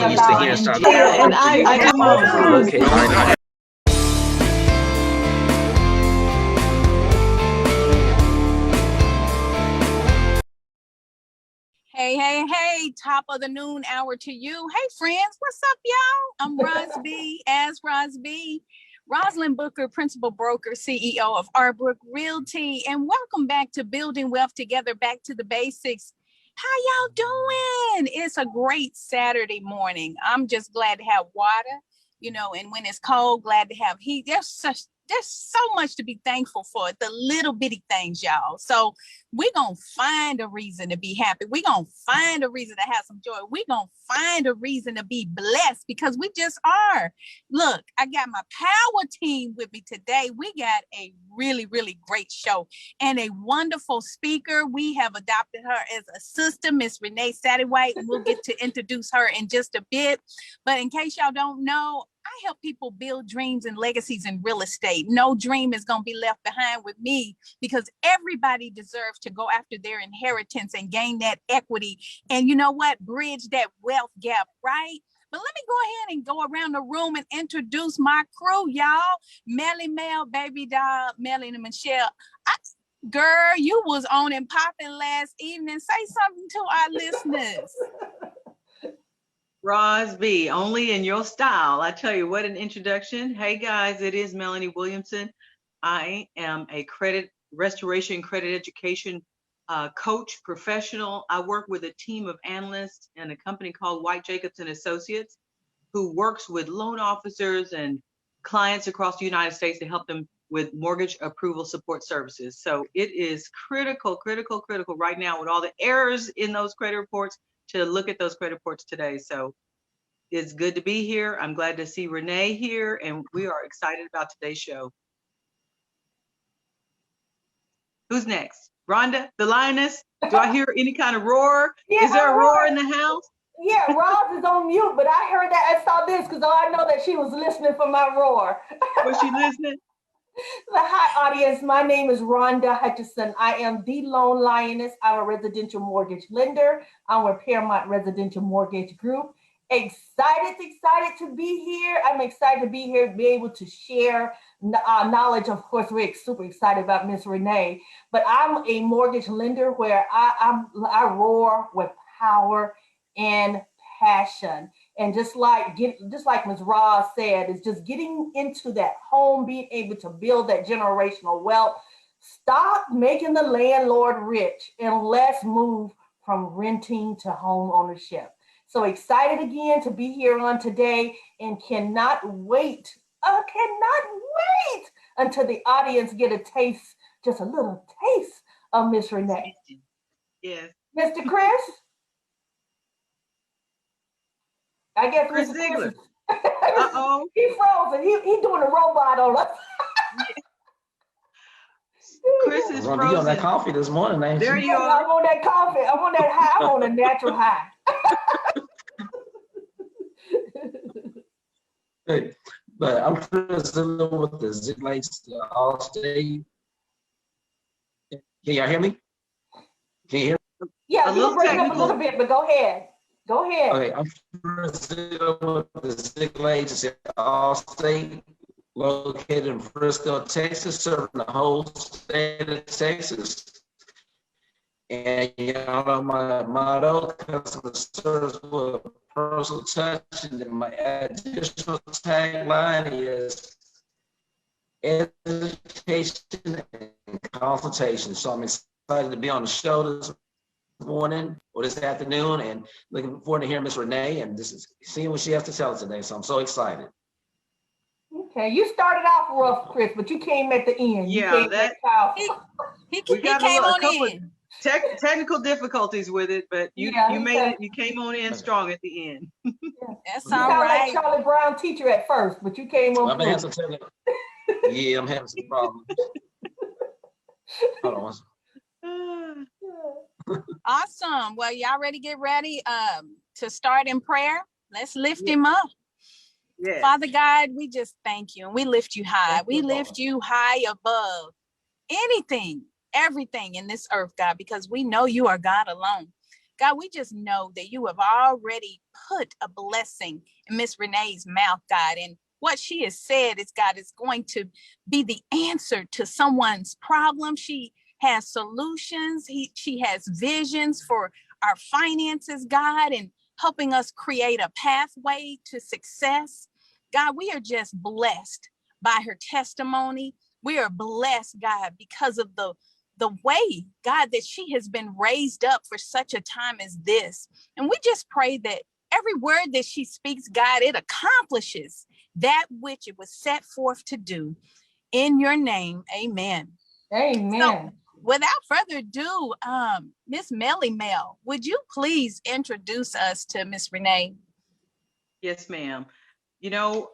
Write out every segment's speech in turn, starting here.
get used to hearing stuff. Yeah, and I come on. Okay, all right. Hey, top of the noon hour to you. Hey, friends, what's up, y'all? I'm Roz B, as Roz B. Rosalind Booker, Principal Broker, CEO of Arbrook Realty, and welcome back to Building Wealth Together, back to the basics. How y'all doing? It's a great Saturday morning. I'm just glad to have water, and when it's cold, glad to have heat. There's so much to be thankful for, the little bitty things, y'all. So we're going to find a reason to be happy. We're going to find a reason to have some joy. We're going to find a reason to be blessed because we just are. Look, I got my power team with me today. We got a really, really great show and a wonderful speaker. We have adopted her as a sister, Miss Renee Sattiewhite, and we'll get to introduce her in just a bit. But in case y'all don't know, I help people build dreams and legacies in real estate. No dream is going to be left behind with me because everybody deserves to go after their inheritance and gain that equity. And you know what? Bridge that wealth gap, right? But let me go ahead and go around the room and introduce my crew, y'all. Melly Mel, Baby Doll, Melly and Michelle. Girl, you was on and popping last evening. Say something to our listeners. Roz B, only in your style. I tell you what, an introduction. Hey guys, it is Melanie Williamson. I am a credit restoration, credit education coach, professional. I work with a team of analysts and a company called White Jacobs and Associates, who works with loan officers and clients across the United States to help them with mortgage approval support services. So it is critical right now with all the errors in those credit reports to look at those credit reports today. So it's good to be here. I'm glad to see Renee here, and we are excited about today's show. Who's next? Rhonda, the lioness? Do I hear any kind of roar? Yeah, is there a roar in the house? Yeah, Roz is on mute, but I heard that. I saw this because I know that she was listening for my roar. Was she listening? Hi, audience. My name is Rhonda Hutchison. I am the Loan Lioness. I'm a residential mortgage lender. I'm with Paramount Residential Mortgage Group. Excited to be here. I'm excited to be here, to be able to share knowledge. Of course, we're super excited about Miss Renee, but I'm a mortgage lender where I roar with power and passion. And just like Ms. Roz said, it's just getting into that home, being able to build that generational wealth. Stop making the landlord rich and let's move from renting to home ownership. So excited again to be here on today and cannot wait until the audience get a taste, just a little taste of Miss Renee. Yes. Mr. Chris? I guess Chris Mr. Ziegler. Uh-oh. He frozen. He doing a robot on us. Chris is frozen. You on that coffee this morning, ain't you? You are. I'm on that coffee. I'm on that high. I'm on a natural high. Hey, but I'm Chris Ziegler with the Ziegler's All-State. Can y'all hear me? Can you hear me? Yeah, you break up a little bit, but go ahead. Go ahead. Okay, I'm Chris Ziegler with the Ziegler's All-State, located in Frisco, Texas, serving the whole state of Texas. And y'all know my motto, customer service with a personal touch, and then my additional tagline is education and consultation. So I'm excited to be on the show this morning or this afternoon, and looking forward to hearing Miss Renee and seeing what she has to tell us today. So I'm so excited. Okay, you started off rough, Chris, but you came at the end. Yeah, he came on in. Technical difficulties with it, but you made it. You came on in strong at the end. That's all right. Like Charlie Brown teacher at first, but you came on. I'm having some problems. Hold on. Awesome. Well, y'all ready? Get ready to start in prayer. Let's lift him up. Yes. Father God, we just thank you and we lift you high. We lift you high above anything, everything in this earth, God, because we know you are God alone. God, we just know that you have already put a blessing in Miss Renee's mouth, God. And what she has said is, God, is going to be the answer to someone's problem. She has solutions. She has visions for our finances, God, and helping us create a pathway to success. God, we are just blessed by her testimony. We are blessed, God, because of the way, God, that she has been raised up for such a time as this. And we just pray that every word that she speaks, God, it accomplishes that which it was set forth to do. In your name, amen. Amen. So, without further ado, Miss Melly Mel, would you please introduce us to Miss Renee? Yes, ma'am. You know,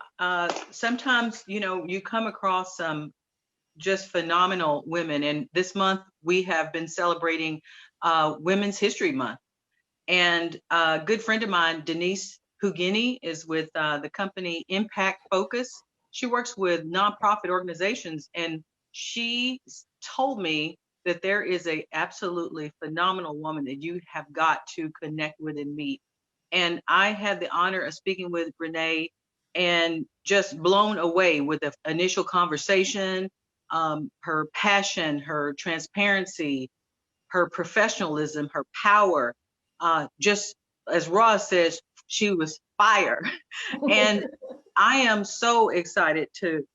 sometimes, you know, you come across some just phenomenal women. And this month we have been celebrating Women's History Month. And a good friend of mine, Denise Hugini, is with the company Impact Focus. She works with nonprofit organizations, and she told me that there is a absolutely phenomenal woman that you have got to connect with and meet. And I had the honor of speaking with Renee and just blown away with the initial conversation, her passion, her transparency, her professionalism, her power. Just as Roz says, she was fire. And I am so excited to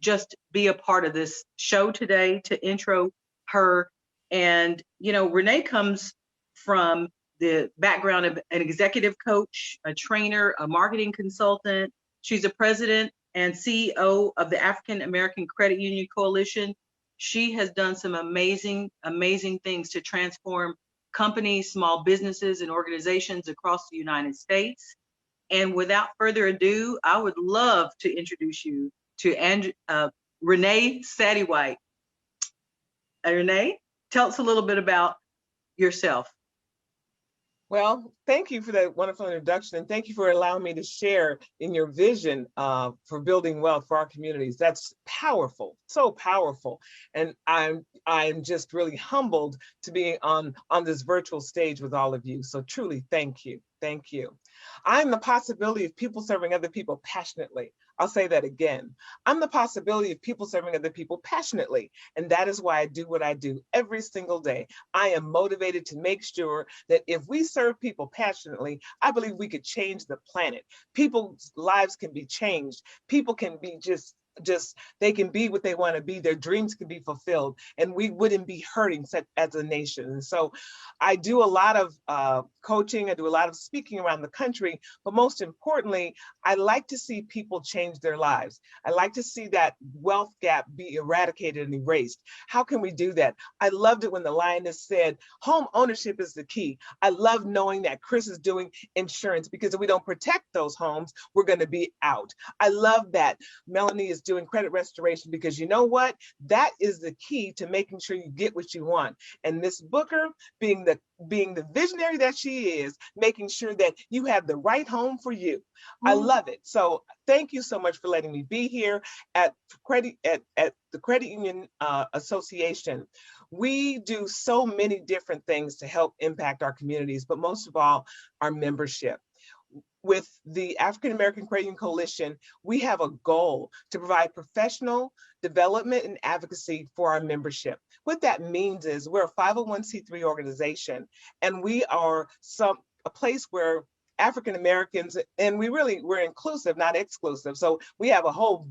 just be a part of this show today, to intro her. And, you know, Renee comes from the background of an executive coach, a trainer, a marketing consultant. She's a president and CEO of the African American Credit Union Coalition. She has done some amazing, amazing things to transform companies, small businesses, and organizations across the United States. And without further ado, I would love to introduce you to Renee Sattiewhite. Renee, tell us a little bit about yourself. Well, thank you for that wonderful introduction, and thank you for allowing me to share in your vision for building wealth for our communities. That's powerful, so powerful, and I'm just really humbled to be on this virtual stage with all of you. So truly, thank you, thank you. I'm the possibility of people serving other people passionately. I'll say that again. I'm the possibility of people serving other people passionately. And that is why I do what I do every single day. I am motivated to make sure that if we serve people passionately, I believe we could change the planet. People's lives can be changed. People can be just they can be what they want to be. Their dreams can be fulfilled, and we wouldn't be hurting as a nation. And so I do a lot of coaching. I do a lot of speaking around the country, but most importantly, I like to see people change their lives. I like to see that wealth gap be eradicated and erased. How can we do that? I loved it when the lioness said, home ownership is the key. I love knowing that Chris is doing insurance, because if we don't protect those homes, we're going to be out. I love that Melanie is doing credit restoration, because you know what? That is the key to making sure you get what you want. And Miss Booker, being the visionary that she is, making sure that you have the right home for you. I love it. So thank you so much for letting me be here at the Credit Union Association. We do so many different things to help impact our communities, but most of all, our membership. With the African American Credit Union Coalition, we have a goal to provide professional development and advocacy for our membership. What that means is we're a 501c3 organization, and we are a place where African Americans, and we're inclusive, not exclusive. So we have a whole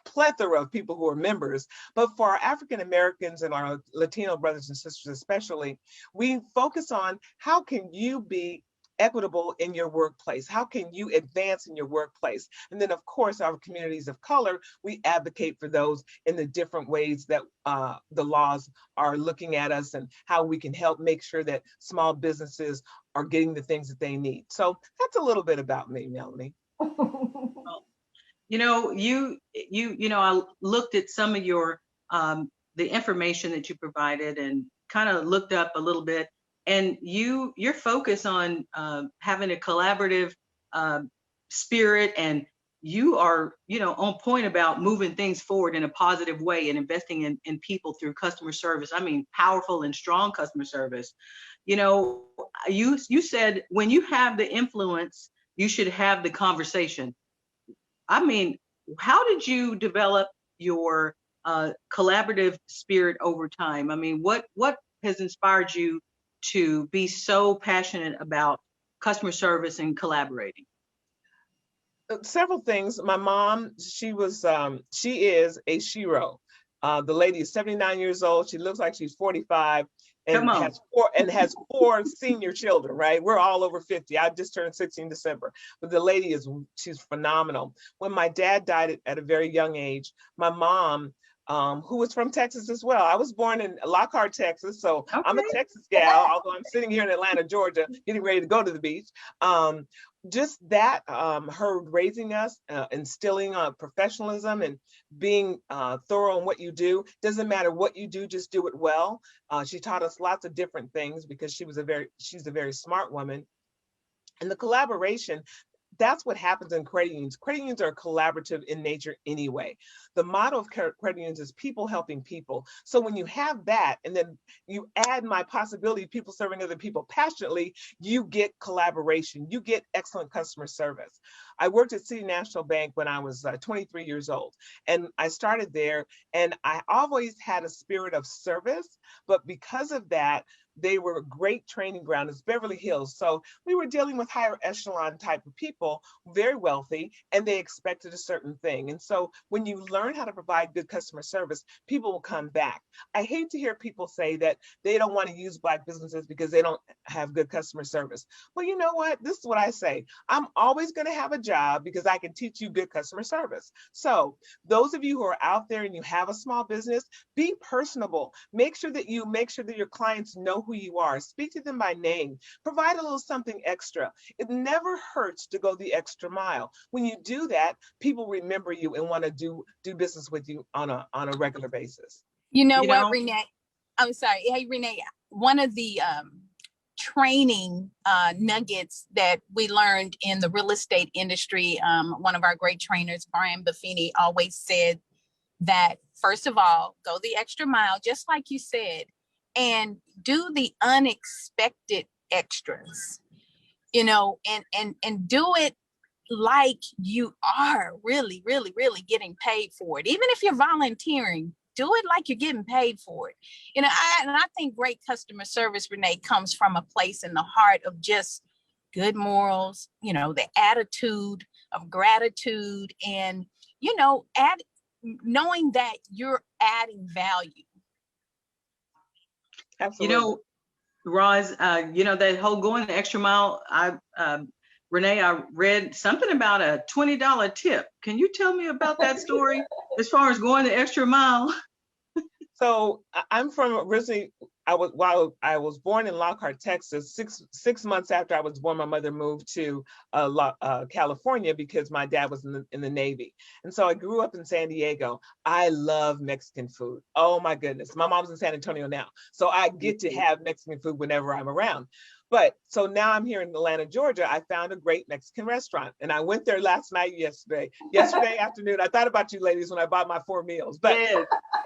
plethora of people who are members, but for our African Americans and our Latino brothers and sisters especially, we focus on how can you be equitable in your workplace? How can you advance in your workplace? And then of course, our communities of color, we advocate for those in the different ways that the laws are looking at us, and how we can help make sure that small businesses are getting the things that they need. So that's a little bit about me, Melanie. You know, I looked at some of your the information that you provided and kind of looked up a little bit. And your focus on having a collaborative spirit, and you are, on point about moving things forward in a positive way and investing in people through customer service. I mean, powerful and strong customer service. You know, you said when you have the influence, you should have the conversation. I mean, how did you develop your collaborative spirit over time? I mean, what has inspired you to be so passionate about customer service and collaborating? Several things. My mom, she is a shero. The lady is 79 years old. She looks like she's 45 Come and on. has four senior children, right? We're all over 50. I just turned 60 in December. But the lady she's phenomenal. When my dad died at a very young age, my mom, who was from Texas as well. I was born in Lockhart, Texas, so Okay. I'm a Texas gal, although I'm sitting here in Atlanta, Georgia, getting ready to go to the beach. Just that, her raising us, instilling professionalism and being thorough in what you do. Doesn't matter what you do, just do it well. She taught us lots of different things because she's a very smart woman. And the collaboration, that's what happens in credit unions. Credit unions are collaborative in nature anyway. The motto of credit unions is people helping people. So when you have that, and then you add my possibility of people serving other people passionately, you get collaboration, you get excellent customer service. I worked at City National Bank when I was 23 years old, and I started there, and I always had a spirit of service, but because of that, they were a great training ground. It's Beverly Hills. So we were dealing with higher echelon type of people, very wealthy, and they expected a certain thing. And so when you learn how to provide good customer service, people will come back. I hate to hear people say that they don't want to use Black businesses because they don't have good customer service. Well, you know what? This is what I say. I'm always going to have a job because I can teach you good customer service. So those of you who are out there and you have a small business, be personable. Make sure that your clients know who you are. Speak to them by name. Provide a little something extra. It never hurts to go the extra mile. When you do that, people remember you and want to do business with you on a regular basis. You know what, Renee? I'm sorry. Hey, Renee, one of the training nuggets that we learned in the real estate industry, one of our great trainers, Brian Buffini, always said that, first of all, go the extra mile, just like you said, and do the unexpected extras, you know, and do it like you are really, really, really getting paid for it. Even if you're volunteering, do it like you're getting paid for it. You know, I think great customer service, Renee, comes from a place in the heart of just good morals, you know, the attitude of gratitude, and, you know, knowing that you're adding value. Absolutely. You know, Roz, you know, that whole going the extra mile, Renee, I read something about a $20 tip. Can you tell me about that story as far as going the extra mile? So I'm from originally, I was born in Lockhart, Texas. Six months after I was born, my mother moved to California because my dad was in the Navy. And so I grew up in San Diego. I love Mexican food. Oh my goodness. My mom's in San Antonio now. So I get to have Mexican food whenever I'm around. But so now I'm here in Atlanta, Georgia. I found a great Mexican restaurant, and I went there yesterday afternoon. I thought about you ladies when I bought my 4 meals. But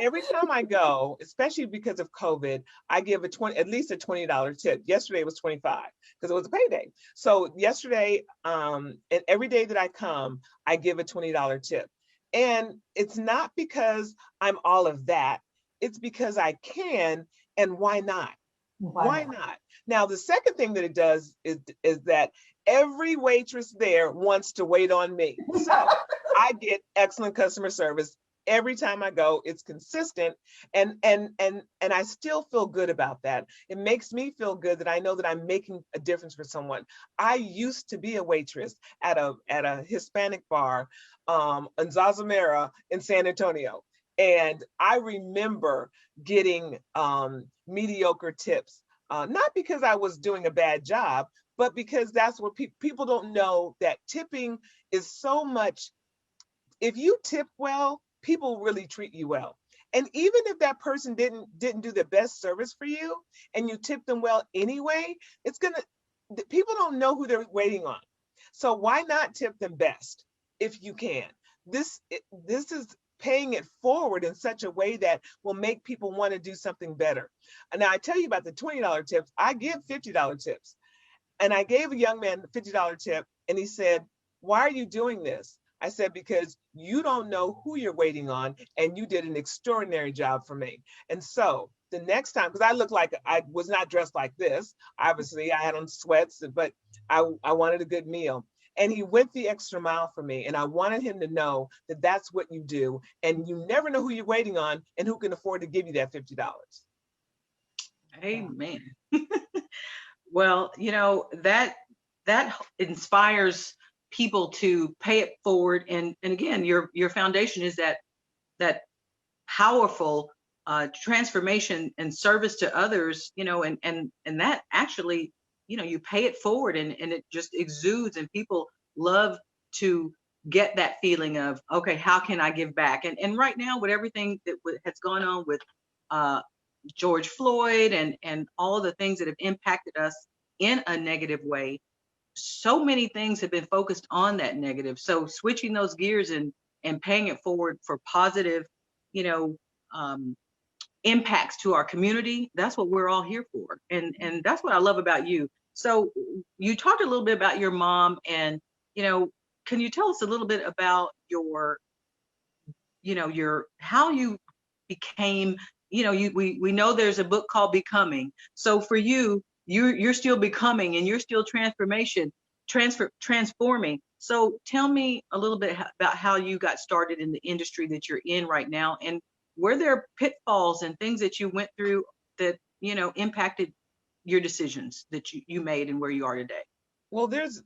every time I go, especially because of COVID, I give at least a $20 tip. Yesterday was 25 because it was a payday. So yesterday, and every day that I come, I give a $20 tip. And it's not because I'm all of that. It's because I can, and why not? Why not? Now, the second thing that it does is that every waitress there wants to wait on me. So I get excellent customer service every time I go. It's consistent, and I still feel good about that. It makes me feel good that I know that I'm making a difference for someone. I used to be a waitress at a Hispanic bar in Zazamera in San Antonio. And I remember getting mediocre tips, not because I was doing a bad job, but because that's what people don't know, that tipping is so much. If you tip well, people really treat you well. And even if that person didn't do the best service for you and you tip them well anyway, people don't know who they're waiting on. So why not tip them best if you can? This is paying it forward in such a way that will make people want to do something better. And now I tell you about the $20 tips. I give $50 tips. And I gave a young man a $50 tip, and he said, "Why are you doing this?" I said, "Because you don't know who you're waiting on, and you did an extraordinary job for me." And so the next time, because I looked like, I was not dressed like this. Obviously, I had on sweats, but I wanted a good meal. And he went the extra mile for me. And I wanted him to know that that's what you do. And you never know who you're waiting on and who can afford to give you that $50. Amen. Well, you know, that inspires people to pay it forward. And again, your foundation is that powerful transformation and service to others, you know, and that actually, you know, you pay it forward, and it just exudes, and people love to get that feeling of, okay, how can I give back? And right now, with everything that has gone on with George Floyd and all of the things that have impacted us in a negative way, so many things have been focused on that negative. So switching those gears and paying it forward for positive, you know, impacts to our community, that's what we're all here for. And that's what I love about you. So you talked a little bit about your mom, and, you know, can you tell us a little bit about your, you know, how you became, you know, we know there's a book called Becoming. So for you, you're still becoming, and you're still transforming. So tell me a little bit about how you got started in the industry that you're in right now, and were there pitfalls and things that you went through that, you know, impacted your decisions that you made and where you are today? Well, there's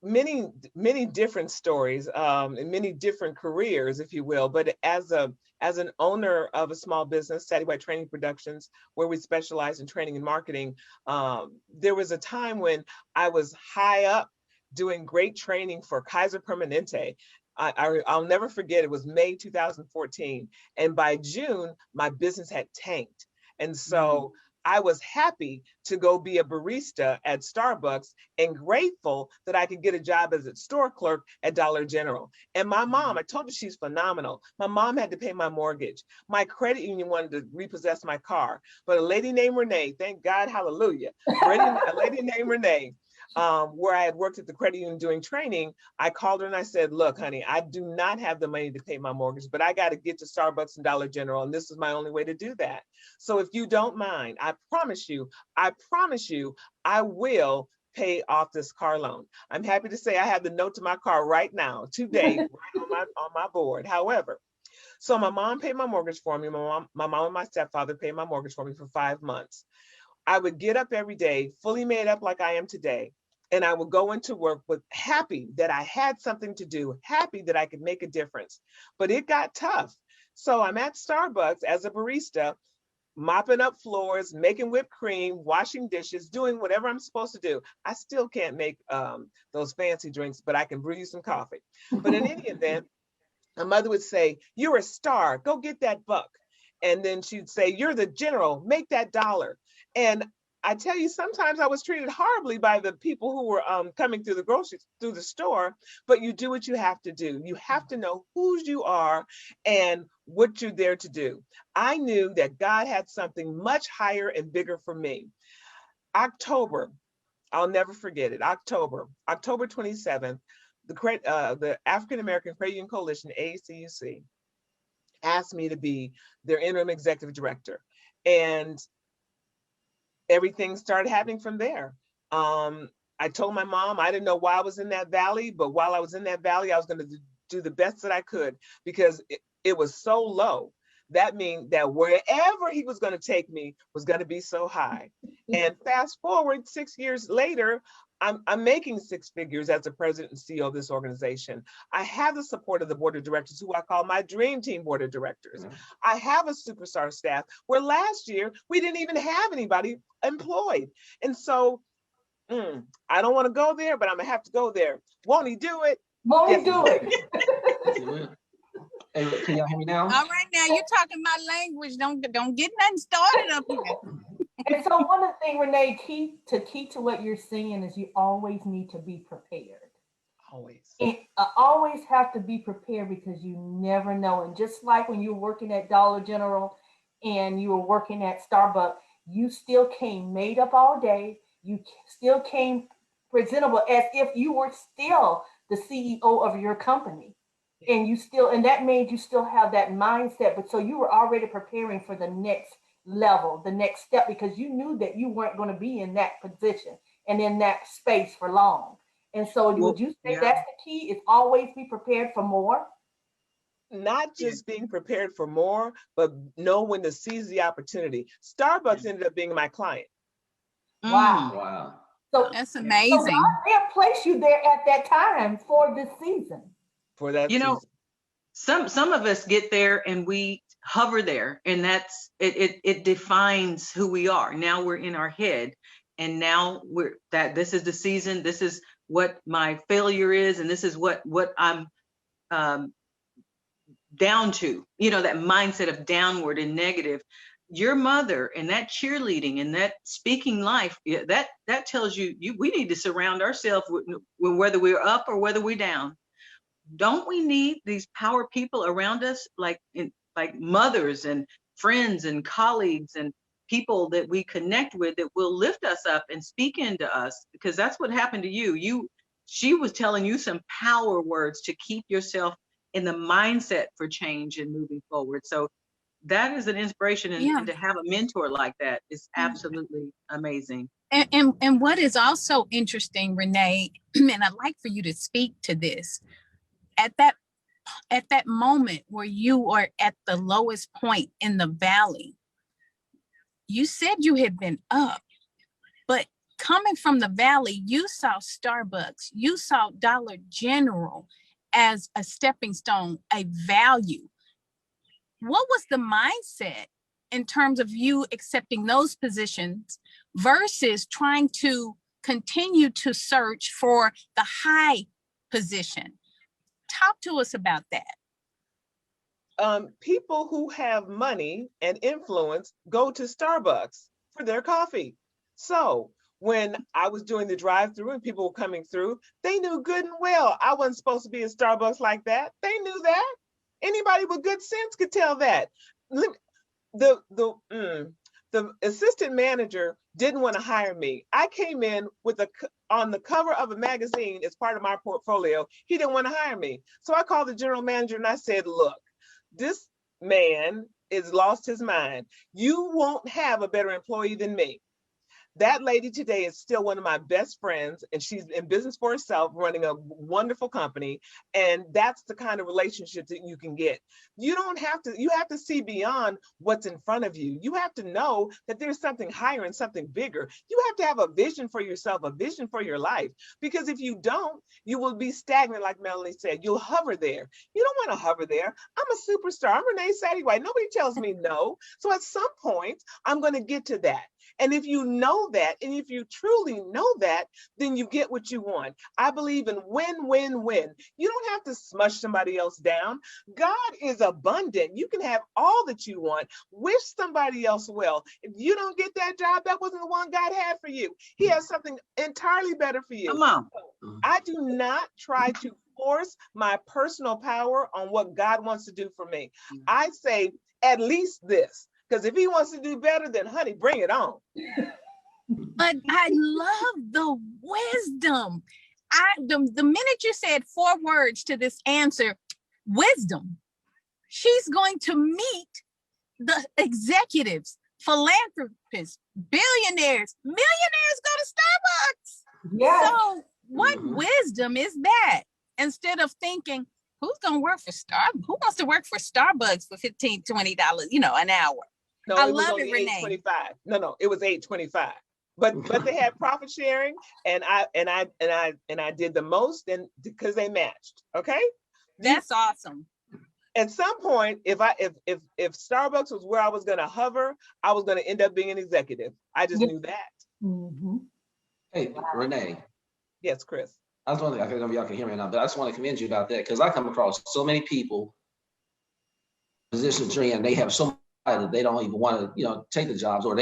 many different stories and many different careers, if you will. But as an owner of a small business, Sattiewhite Training Productions, where we specialize in training and marketing, there was a time when I was high up doing great training for Kaiser Permanente. I'll never forget, it was May 2014. And by June, my business had tanked. And so I was happy to go be a barista at Starbucks, and grateful that I could get a job as a store clerk at Dollar General. And my mom, I told you she's phenomenal. My mom had to pay my mortgage. My credit union wanted to repossess my car. But a lady named Renee, thank God, hallelujah, a lady named Renee, where I had worked at the credit union doing training, I called her and I said, "Look, honey, I do not have the money to pay my mortgage, but I got to get to Starbucks and Dollar General, and this is my only way to do that. So if you don't mind, I promise you, I will pay off this car loan." I'm happy to say I have the note to my car right now, today, right on my board. However, so my mom paid my mortgage for me. My mom and my stepfather paid my mortgage for me for 5 months. I would get up every day, fully made up like I am today, and I would go into work with happy that I had something to do, happy that I could make a difference. But it got tough. So I'm at Starbucks as a barista, mopping up floors, making whipped cream, washing dishes, doing whatever I'm supposed to do. I still can't make those fancy drinks, but I can brew you some coffee. But in any event, my mother would say, "You're a star, go get that buck." And then she'd say, "You're the general, make that dollar." And I tell you, sometimes I was treated horribly by the people who were coming through the store, but you do what you have to do. You have to know who you are and what you're there to do. I knew that God had something much higher and bigger for me. October, I'll never forget it. October 27th, the African American Credit Union Coalition, AACUC, asked me to be their interim executive director. And everything started happening from there. I told my mom I didn't know why I was in that valley, but while I was in that valley, I was going to do the best that I could, because it was so low. That means that wherever he was going to take me was going to be so high. And fast forward 6 years later, I'm making 6 figures as the president and CEO of this organization. I have the support of the board of directors, who I call my dream team board of directors. I have a superstar staff, where last year we didn't even have anybody employed. And so I don't want to go there, but I'm gonna have to go there. Won't he do it? Won't he do it? Hey, can y'all hear me now? All right, now you're talking my language. Don't get nothing started up here. And so one of the things, Renee, key to what you're saying is you always need to be prepared. Always. And always have to be prepared because you never know. And just like when you're working at Dollar General and you were working at Starbucks, you still came made up all day. You still came presentable as if you were still the CEO of your company. And you still, and that made you still have that mindset. But so you were already preparing for the next level, the next step, because you knew that you weren't going to be in that position and in that space for long. And so would you say that's the key, is always be prepared for more? Not just being prepared for more, but know when to seize the opportunity. Starbucks ended up being my client. Wow. Wow. So That's amazing. So God may have placed you there at that time for this season. For that You know, season. some of us get there and we hover there, and that's it defines who we are. Now we're in our head, and now we're that this is the season, this is what my failure is, and this is what I'm down to, you know, that mindset of downward and negative. Your mother and that cheerleading and that speaking life, that tells you we need to surround ourselves with whether we're up or whether we're down. Don't we need these power people around us, like mothers and friends and colleagues and people that we connect with that will lift us up and speak into us? Because that's what happened to you. She was telling you some power words to keep yourself in the mindset for change and moving forward. So that is an inspiration, and to have a mentor like that is absolutely amazing. And what is also interesting, Renee, and I'd like for you to speak to this, at that moment where you are at the lowest point in the valley, you said you had been up, but coming from the valley, you saw Starbucks, you saw Dollar General as a stepping stone, a value. What was the mindset in terms of you accepting those positions versus trying to continue to search for the high position? Talk to us about that. People who have money and influence go to Starbucks for their coffee. So when I was doing the drive-through and people were coming through, they knew good and well I wasn't supposed to be in Starbucks like that. They knew that. Anybody with good sense could tell that. The assistant manager didn't want to hire me. I came in with on the cover of a magazine as part of my portfolio. He didn't want to hire me. So I called the general manager and I said, look, this man is lost his mind. You won't have a better employee than me. That lady today is still one of my best friends, and she's in business for herself, running a wonderful company. And that's the kind of relationship that you can get. You have to see beyond what's in front of you. You have to know that there's something higher and something bigger. You have to have a vision for yourself, a vision for your life. Because if you don't, you will be stagnant, like Melanie said. You'll hover there. You don't want to hover there. I'm a superstar. I'm Renee Sattiewhite. Nobody tells me no. So at some point, I'm going to get to that. And if you know that, and if you truly know that, then you get what you want. I believe in win, win, win. You don't have to smush somebody else down. God is abundant. You can have all that you want. Wish somebody else well. If you don't get that job, that wasn't the one God had for you. He has something entirely better for you. Come on. I do not try to force my personal power on what God wants to do for me. I say, at least this. Because if he wants to do better, then honey, bring it on. But I love the wisdom. The minute you said 4 words to this answer, wisdom, she's going to meet the executives, philanthropists, billionaires. Millionaires go to Starbucks. Yes. So what wisdom is that? Instead of thinking, who's going to work for Starbucks? Who wants to work for Starbucks for $15, $20, an hour? No, I it was love only it, Renee. $8.25. No, it was $8.25. But they had profit sharing, and I did the most, and because they matched. Okay, that's awesome. At some point, if Starbucks was where I was going to hover, I was going to end up being an executive. I just knew that. Mm-hmm. Hey, Renee. Yes, Chris. I was wondering, I don't know if y'all can hear me now, but I just want to commend you about that, because I come across so many people, position tree, and they have so much that they don't even want to, take the jobs, or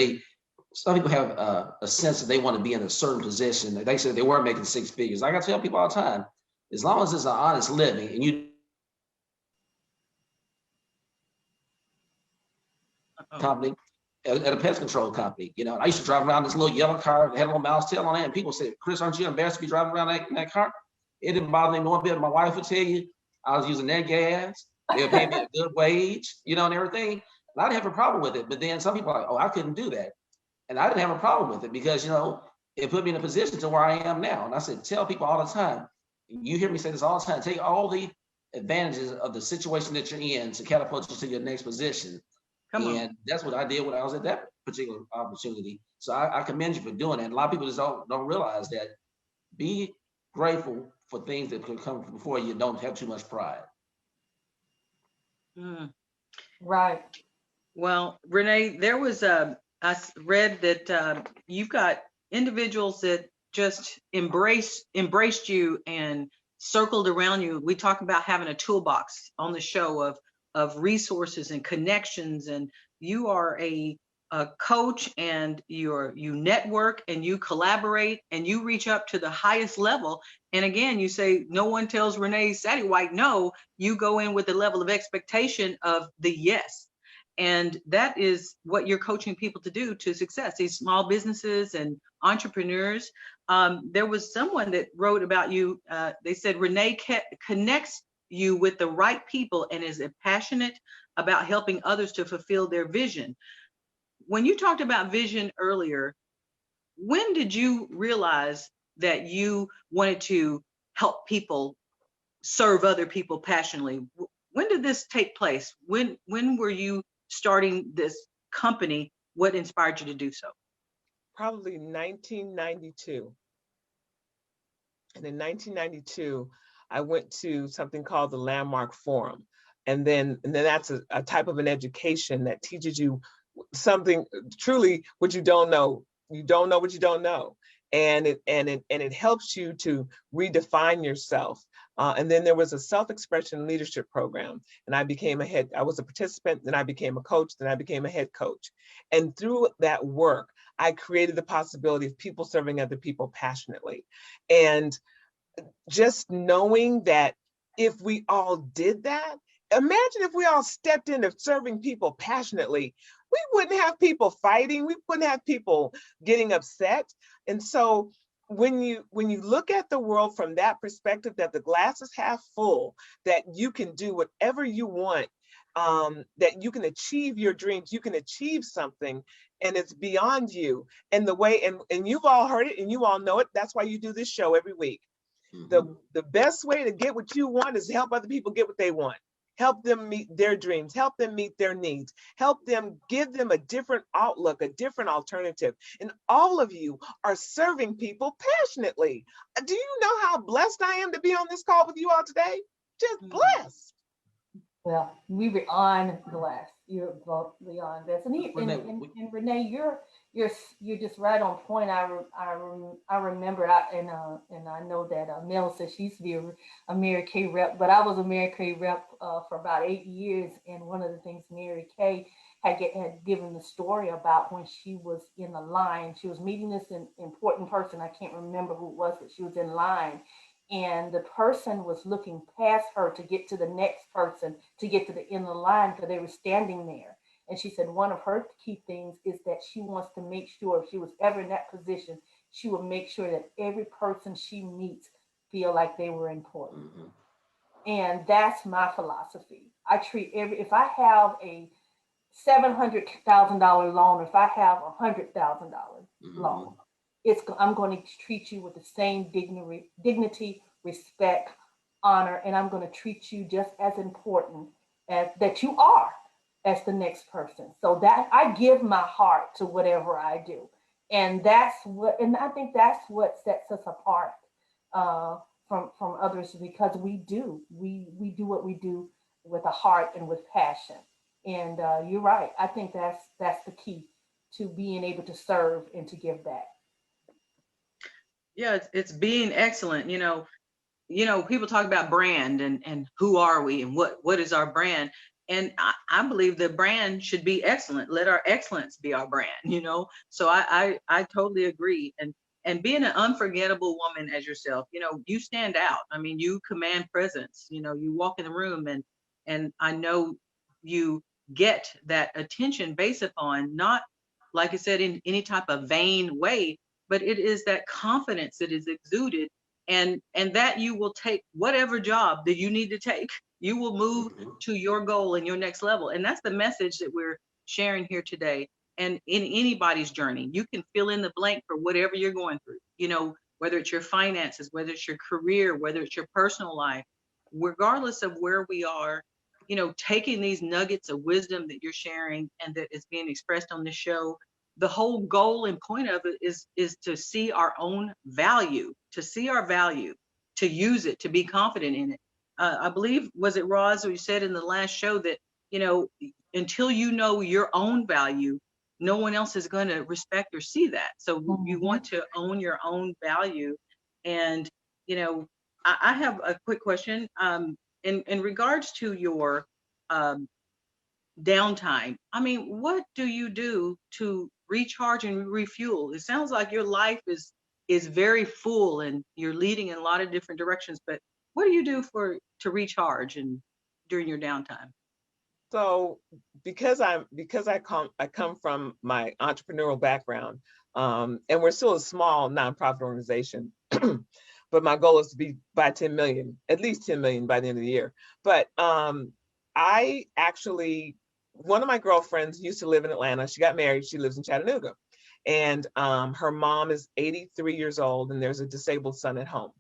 some people have a sense that they want to be in a certain position. They said they weren't making 6 figures. I got to tell people all the time, as long as it's an honest living and you company at a pest control company, you know, I used to drive around this little yellow car that had a little mouse tail on it, and people said, Chris, aren't you embarrassed to be driving around that car? It didn't bother me one bit. My wife would tell you I was using their gas. They would pay me a good wage, you know, and everything. And I didn't have a problem with it. But then some people are like, oh, I couldn't do that. And I didn't have a problem with it because, you know, it put me in a position to where I am now. And I said, tell people all the time, you hear me say this all the time, take all the advantages of the situation that you're in to catapult you to your next position. And that's what I did when I was at that particular opportunity. So I commend you for doing that. And a lot of people just don't realize that. Be grateful for things that could come before you. Don't have too much pride. Right. Well, Renee, there was I read that you've got individuals that just embraced you and circled around you. We talk about having a toolbox on the show of resources and connections, and you are a coach, and you network and you collaborate and you reach up to the highest level. And again, you say no one tells Renee Sattiewhite no. You go in with the level of expectation of the yes. And that is what you're coaching people to do to success, these small businesses and entrepreneurs. There was someone that wrote about you. They said Renee connects you with the right people and is passionate about helping others to fulfill their vision. When you talked about vision earlier, when did you realize that you wanted to help people, serve other people passionately? When did this take place? When were you starting this company? What inspired you to do so? Probably 1992. And in 1992, I went to something called the Landmark Forum. And then that's a type of an education that teaches you something truly what you don't know. You don't know what you don't know. And it helps you to redefine yourself. And then there was a self-expression leadership program, and I was a participant, then I became a coach, then I became a head coach. And through that work, I created the possibility of people serving other people passionately. And just knowing that if we all did that, imagine if we all stepped into serving people passionately, we wouldn't have people fighting, we wouldn't have people getting upset. And so when you look at the world from that perspective, that the glass is half full, that you can do whatever you want, that you can achieve your dreams, you can achieve something, and it's beyond you. And the way, and you've all heard it and you all know it, that's why you do this show every week. The best way to get what you want is to help other people get what they want. Help them meet their dreams, help them meet their needs, help them, give them a different outlook, a different alternative. And all of you are serving people passionately. Do you know how blessed I am to be on this call with you all today? Just blessed. Well, we beyond blessed. You're both beyond blessed. And Renee, you're just right on point. I remember, and I know that Mel said she used to be a Mary Kay rep, but I was a Mary Kay rep for about 8 years. And one of the things Mary Kay had given the story about when she was in the line, she was meeting this important person. I can't remember who it was, but she was in line. And the person was looking past her to get to the next person, to get to the end of the line, because they were standing there. And she said one of her key things is that she wants to make sure, if she was ever in that position, she would make sure that every person she meets feel like they were important. And that's my philosophy. I treat if I have a $700,000 loan, if I have $100,000 loan, I'm going to treat you with the same dignity, respect, honor, and I'm going to treat you just as important as that you are as the next person. So that I give my heart to whatever I do, and I think that's what sets us apart from others, because we do what we do with a heart and with passion. And you're right. I think that's the key to being able to serve and to give back. Yeah, it's being excellent. You know, people talk about brand and who are we and what is our brand. And I believe the brand should be excellent. Let our excellence be our brand, So I totally agree. And and being an unforgettable woman as yourself, you know, you stand out. I mean, you command presence. You know, you walk in the room, and I know you get that attention based upon, not, like I said, in any type of vain way, but it is that confidence that is exuded, and that you will take whatever job that you need to take. You will move to your goal and your next level. And that's the message that we're sharing here today. And in anybody's journey, you can fill in the blank for whatever you're going through, you know, whether it's your finances, whether it's your career, whether it's your personal life, regardless of where we are, you know, taking these nuggets of wisdom that you're sharing and that is being expressed on the show. The whole goal and point of it is to see our own value, to see our value, to use it, to be confident in it. I believe, was it Roz, who said in the last show that, you know, until you know your own value, no one else is going to respect or see that. So you want to own your own value. And, you know, I have a quick question in regards to your downtime. I mean, what do you do to recharge and refuel? It sounds like your life is very full and you're leading in a lot of different directions, but what do you do to recharge and during your downtime? So because I come from my entrepreneurial background, and we're still a small nonprofit organization, but my goal is to be by 10 million, at least 10 million by the end of the year. But I actually, one of my girlfriends used to live in Atlanta. She got married. She lives in Chattanooga, and her mom is 83 years old, and there's a disabled son at home.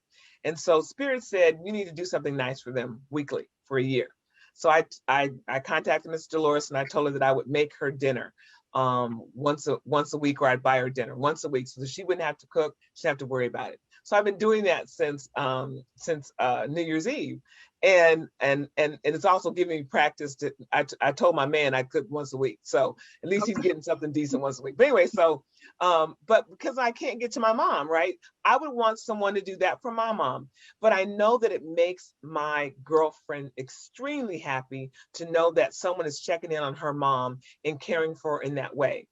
And so Spirit said, we need to do something nice for them weekly for a year. So I contacted Miss Dolores and I told her that I would make her dinner once a week, or I'd buy her dinner once a week so that she wouldn't have to cook, she didn't have to worry about it. So I've been doing that since New Year's Eve. And it's also giving me practice to, I told my man I cook once a week. So at least he's getting something decent once a week. But anyway, so, but because I can't get to my mom, right? I would want someone to do that for my mom. But I know that it makes my girlfriend extremely happy to know that someone is checking in on her mom and caring for her in that way.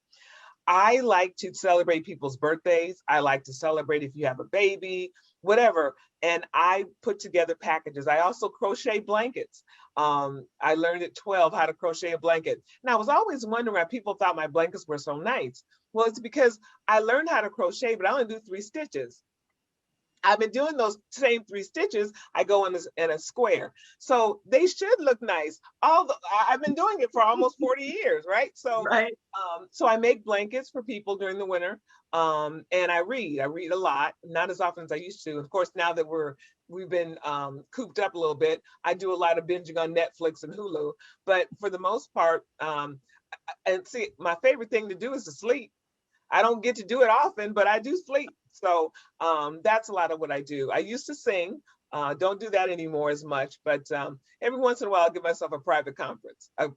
I like to celebrate people's birthdays. I like to celebrate if you have a baby, whatever. And I put together packages. I also crochet blankets. I learned at 12 how to crochet a blanket. And I was always wondering why people thought my blankets were so nice. Well, it's because I learned how to crochet, but I only do 3 stitches. I've been doing those same 3 stitches. I go in a square. So they should look nice. I've been doing it for almost 40 years, right? So, right. So I make blankets for people during the winter. And I read a lot, not as often as I used to. Of course, now that we've been cooped up a little bit, I do a lot of binging on Netflix and Hulu. But for the most part, and see, my favorite thing to do is to sleep. I don't get to do it often, but I do sleep. So that's a lot of what I do. I used to sing, don't do that anymore as much, but every once in a while I'll give myself a private conference, I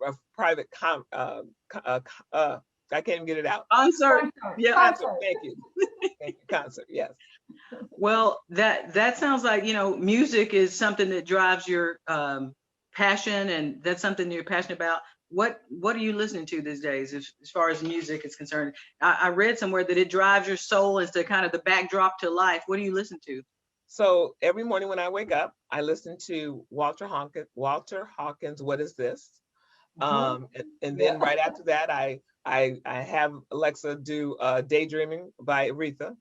can't even get it out. Concert. Yeah. Concert. Thank you. Thank you. Concert. Yes. Well, that sounds like, you know, music is something that drives your passion, and that's something that you're passionate about. What are you listening to these days as far as music is concerned? I read somewhere that it drives your soul as to kind of the backdrop to life. What do you listen to? So every morning when I wake up, I listen to Walter Hawkins' What Is This? And then right after that, I have Alexa do Daydreaming by Aretha.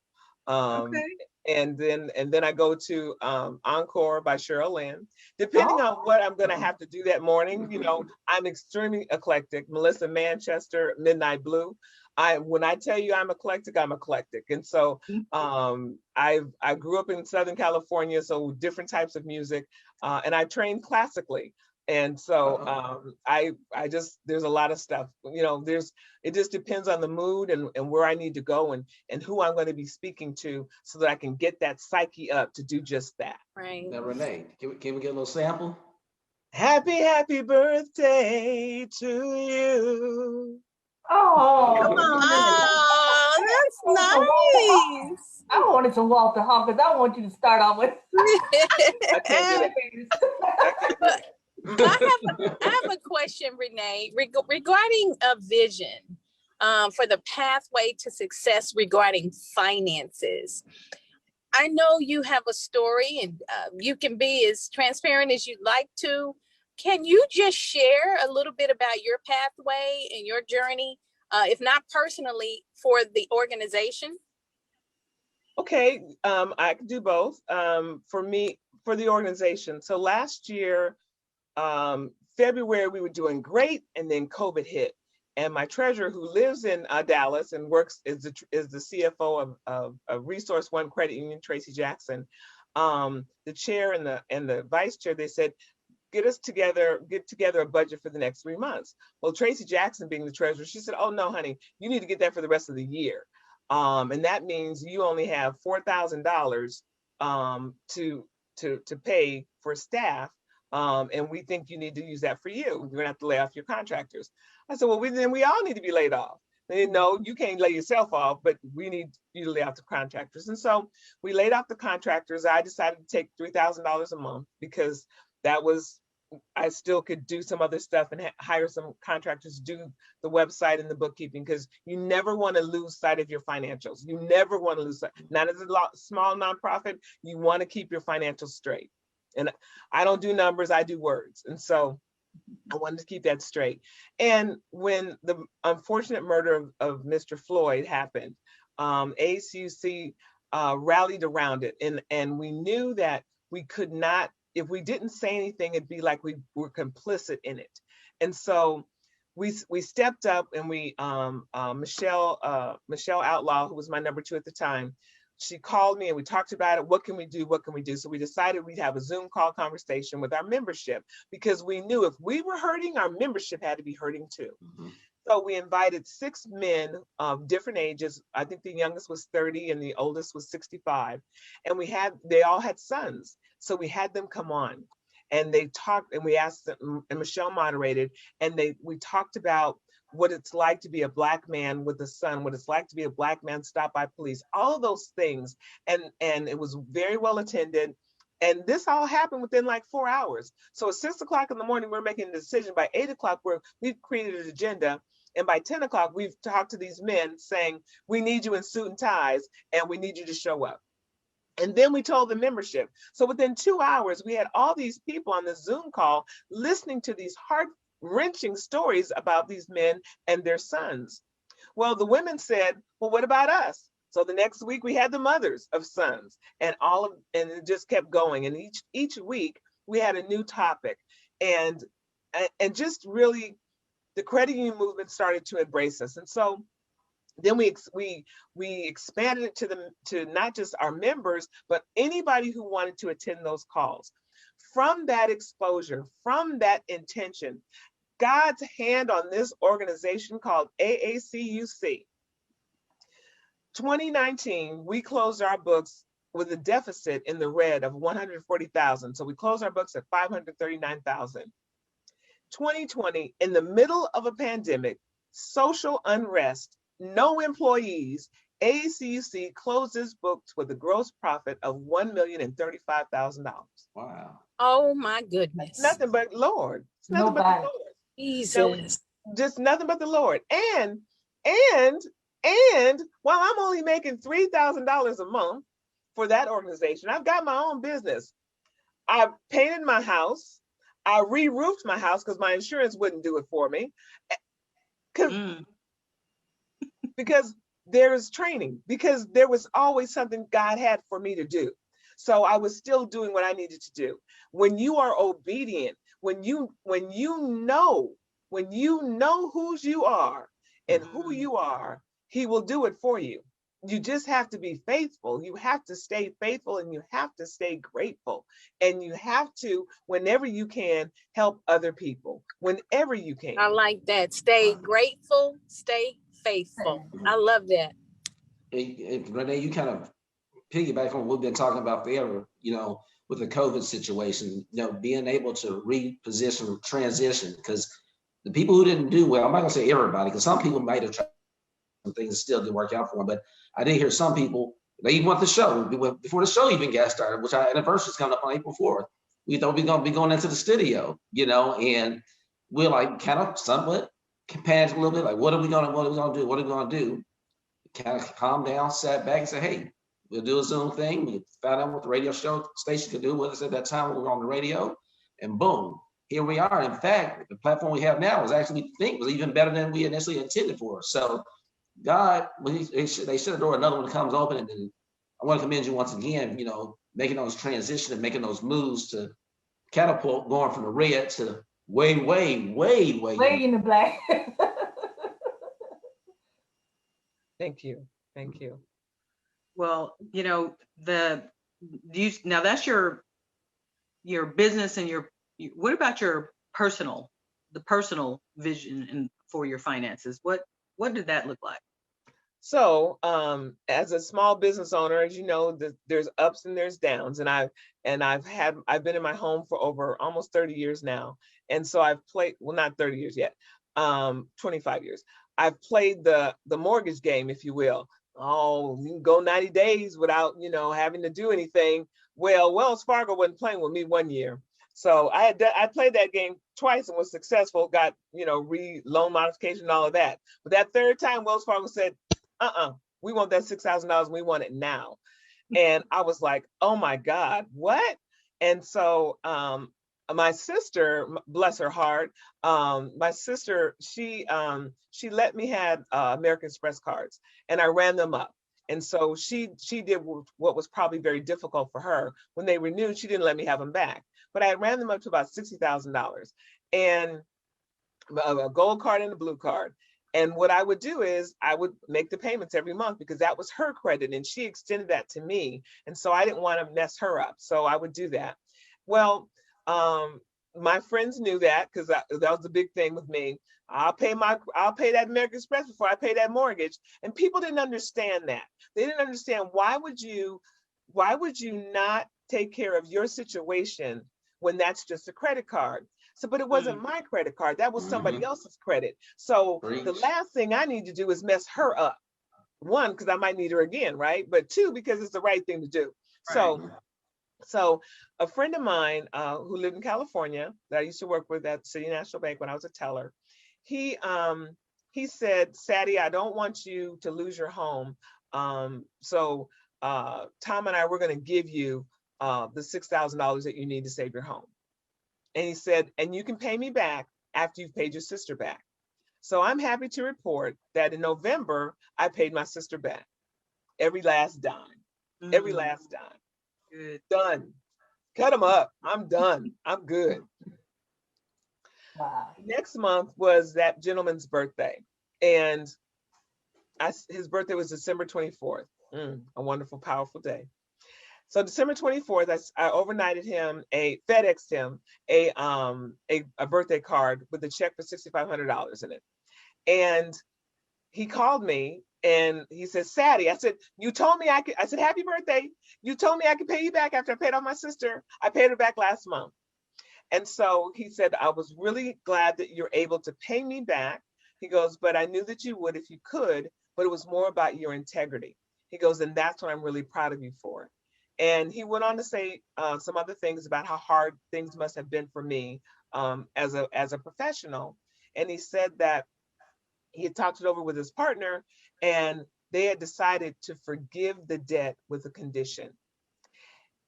Okay. And then I go to Encore by Cheryl Lynn. Depending on what I'm going to have to do that morning, you know, I'm extremely eclectic. Melissa Manchester, Midnight Blue. When I tell you I'm eclectic, I'm eclectic. And so I grew up in Southern California, so different types of music, and I trained classically. And so there's a lot of stuff, you know, it just depends on the mood and where I need to go and who I'm going to be speaking to so that I can get that psyche up to do just that. Right. Now, Renee, can we get a little sample? Happy birthday to you. Oh, come on. Oh, that's nice. I wanted to Walter Hawkins. I want you to start off with. I can't do that. I have a question, Renee, regarding a vision. for the pathway to success regarding finances. I know you have a story, and you can be as transparent as you'd like to. Can you just share a little bit about your pathway and your journey, if not personally, for the organization? Okay, I can do both. For me, for the organization. So last year, February, we were doing great, and then COVID hit. And my treasurer, who lives in Dallas and works is the CFO of Resource One Credit Union, Tracy Jackson, the chair and the vice chair, they said, get together a budget for the next 3 months. Well, Tracy Jackson, being the treasurer, she said, oh no, honey, you need to get that for the rest of the year. And that means you only have $4,000 to pay for staff. And we think you need to use that for you. You're gonna have to lay off your contractors. I said, well, then we all need to be laid off. They said, no, you can't lay yourself off, but we need you to lay off the contractors. And so we laid off the contractors. I decided to take $3,000 a month because that was, I still could do some other stuff and hire some contractors to do the website and the bookkeeping, because you never want to lose sight of your financials. You never want to lose sight. Not as a small nonprofit, you want to keep your financials straight. And I don't do numbers, I do words. And so I wanted to keep that straight. And when the unfortunate murder of Mr. Floyd happened, ACUC rallied around it. And we knew that we could not, if we didn't say anything, it'd be like we were complicit in it. And so we stepped up, and we, Michelle Outlaw, who was my number 2 at the time, she called me and we talked about it. What can we do? What can we do? So we decided we'd have a Zoom call conversation with our membership, because we knew if we were hurting, our membership had to be hurting too. Mm-hmm. So we invited 6 men of different ages. I think the youngest was 30 and the oldest was 65. And they all had sons. So we had them come on, and they talked, and we asked them, and Michelle moderated, and we talked about what it's like to be a Black man with a son, what it's like to be a Black man stopped by police, all of those things. And it was very well attended. And this all happened within like 4 hours. So at 6 o'clock in the morning, we're making a decision. By 8 o'clock, we've created an agenda. And by 10 o'clock, we've talked to these men saying, we need you in suit and ties, and we need you to show up. And then we told the membership. So within 2 hours, we had all these people on the Zoom call listening to these heart-wrenching stories about these men and their sons. Well, the women said, well, what about us? So the next week we had the mothers of sons, and it just kept going. And each week we had a new topic, and just really the credit union movement started to embrace us. And so then we expanded it to not just our members, but anybody who wanted to attend those calls. From that exposure, from that intention, God's hand on this organization called AACUC. 2019, we closed our books with a deficit in the red of 140,000. So we closed our books at 539,000. 2020, in the middle of a pandemic, social unrest, no employees, AACUC closed its books with a gross profit of $1,035,000. Wow. Oh my goodness. It's nothing but Lord. It's nothing but the Lord. Jesus. So, just nothing but the Lord. And while I'm only making $3,000 a month for that organization, I've got my own business. I painted my house. I re-roofed my house because my insurance wouldn't do it for me. Because there is training, because there was always something God had for me to do. So I was still doing what I needed to do. When you are obedient, when you know whose you are and who you are, He will do it for you. You just have to be faithful. You have to stay faithful, and you have to stay grateful. And you have to, whenever you can, help other people, whenever you can. I like that. Stay grateful, stay faithful. I love that. Renee, you kind of piggyback on what we've been talking about forever, with the COVID situation, being able to reposition, transition, because the people who didn't do well, I'm not gonna say everybody, because some people might have tried some things that still didn't work out for them, but I did hear some people, they even want the show, before the show even got started, which our anniversary is coming up on April 4th. We thought we were gonna be going into the studio, and we're like kind of panicked a little bit, like, what are we gonna do? What are we gonna do? Kind of calmed down, sat back and said, hey, we'll do a Zoom thing. We found out what the radio show station could do with us at that time when we were on the radio, and boom, here we are. In fact, the platform we have now is actually, we think, was even better than we initially intended for. So God, they should adore another one that comes open. And then I want to commend you once again, you know, making those transitions and making those moves to catapult, going from the red to way in the black. Thank you. Thank you. Well, you know, now that's your business and what about the personal vision and for your finances? What did that look like? So, as a small business owner, as you know, there's ups and there's downs, and I've been in my home for over almost 30 years now, and so I've played, well, not 30 years yet, 25 years. I've played the mortgage game, if you will. Oh, you can go 90 days without, you know, having to do anything. Well, Wells Fargo wasn't playing with me one year, so I played that game twice and was successful. Got, you know, loan modification and all of that. But that third time, Wells Fargo said, we want that $6,000. We want it now. And I was like, oh my God, what? And so my sister, bless her heart, my sister, she let me have American Express cards, and I ran them up. And so she did what was probably very difficult for her. When they renewed, she didn't let me have them back. But I ran them up to about $60,000, and a gold card and a blue card. And what I would do is I would make the payments every month, because that was her credit and she extended that to me. And so I didn't want to mess her up. So I would do that. Well, my friends knew that, because that was the big thing with me. I'll pay that American Express before I pay that mortgage. And people didn't understand that. They didn't understand, why would you not take care of your situation when that's just a credit card? So, but it wasn't my credit card. That was somebody else's credit. So the last thing I need to do is mess her up. One, because I might need her again, right? But two, because it's the right thing to do. Right. So a friend of mine who lived in California that I used to work with at City National Bank when I was a teller, he said, Sattie, I don't want you to lose your home. So Tom and I, we're going to give you the $6,000 that you need to save your home. And he said, and you can pay me back after you've paid your sister back. So I'm happy to report that in November, I paid my sister back every last dime, every last dime. Good. Done. Cut them up. I'm done. I'm good. Wow. Next month was that gentleman's birthday. And his birthday was December 24th. A wonderful, powerful day. So December 24th, I overnighted him, FedExed him a birthday card with a check for $6,500 in it. And he called me and he said, Sattie, I said, you told me I said, happy birthday. You told me I could pay you back after I paid off my sister. I paid her back last month. And so he said, I was really glad that you're able to pay me back. He goes, but I knew that you would if you could, but it was more about your integrity. He goes, and that's what I'm really proud of you for. And he went on to say some other things about how hard things must have been for me as a professional. And he said that he had talked it over with his partner, and they had decided to forgive the debt with a condition.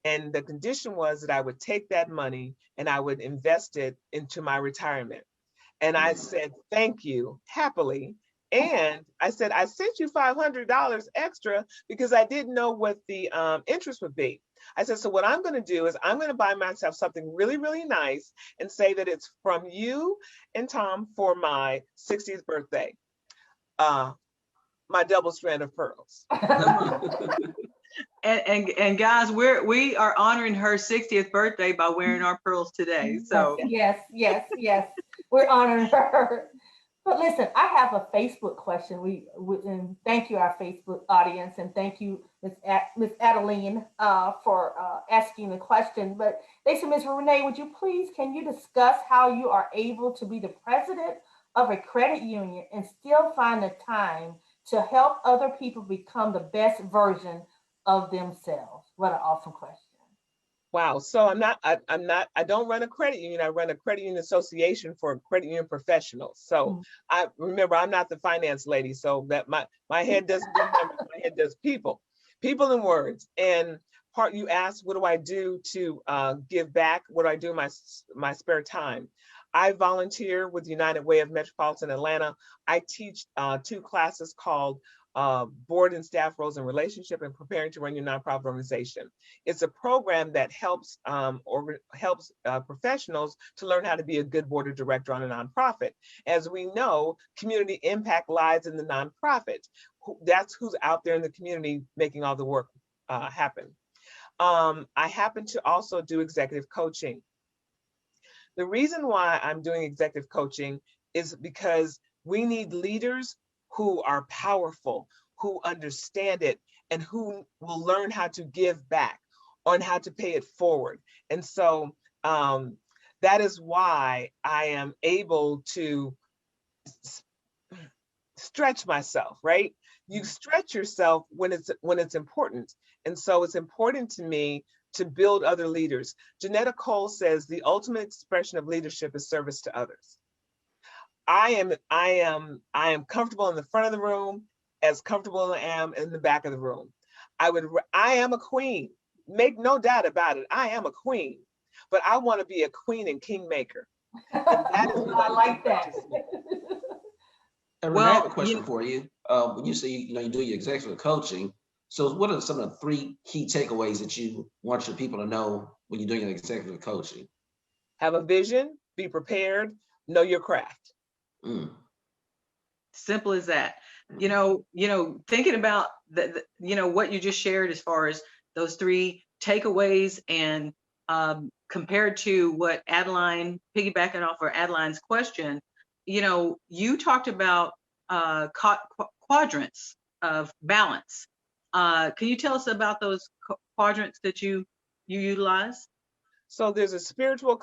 And the condition was that I would take that money and I would invest it into my retirement. And I said, thank you, happily. And I said, I sent you $500 extra because I didn't know what the interest would be. I said, so what I'm going to do is I'm going to buy myself something really, really nice and say that it's from you and Tom for my 60th birthday. My double strand of pearls. And guys, we are honoring her 60th birthday by wearing our pearls today. So yes, we're honoring her. But listen, I have a Facebook question. And thank you, our Facebook audience, and thank you, Miss Adeline, for asking the question. But they said, Ms. Renee, can you discuss how you are able to be the president of a credit union and still find the time to help other people become the best version of themselves? What an awesome question. Wow. So I don't run a credit union. I run a credit union association for credit union professionals. So I remember I'm not the finance lady. So that my head doesn't do numbers, my head does people and words. And you asked, what do I do to give back? What do I do in my spare time? I volunteer with United Way of Metropolitan Atlanta. I teach 2 classes called Board and Staff Roles and Relationship and Preparing to Run Your Nonprofit Organization. It's a program that helps professionals to learn how to be a good board of director on a nonprofit. As we know, community impact lies in the nonprofit. That's who's out there in the community making all the work happen. I happen to also do executive coaching. The reason why I'm doing executive coaching is because we need leaders who are powerful, who understand it, and who will learn how to give back on how to pay it forward. And so that is why I am able to stretch myself, right? You stretch yourself when it's important. And so it's important to me to build other leaders. Janetta Cole says the ultimate expression of leadership is service to others. I am comfortable in the front of the room, as comfortable as I am in the back of the room. I am a queen. Make no doubt about it. I am a queen, but I want to be a queen and kingmaker. And that is I like that. And Renee, I have a question for you. When you say you do your executive coaching, so what are some of the 3 key takeaways that you want your people to know when you're doing your executive coaching? Have a vision, be prepared, know your craft. Simple as that. Thinking about what you just shared as far as those 3 takeaways, and compared to what Adeline, piggybacking off of Adeline's question, you talked about quadrants of balance. Can you tell us about those quadrants that you utilize? So there's a spiritual,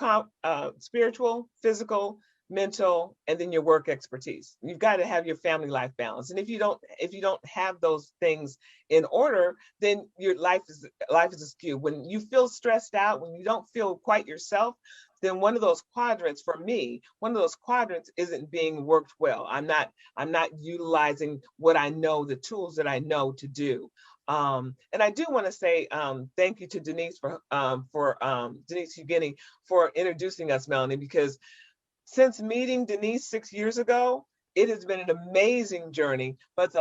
physical, mental, and then your work expertise. You've got to have your family life balance. And if you don't have those things in order, then your life is askew. When you feel stressed out, when you don't feel quite yourself, then one of those quadrants, for me, isn't being worked well. I'm not utilizing what I know, the tools that I know to do. And I do want to say thank you to Denise for Denise Huguini for introducing us, Melanie, because since meeting Denise 6 years ago, it has been an amazing journey. But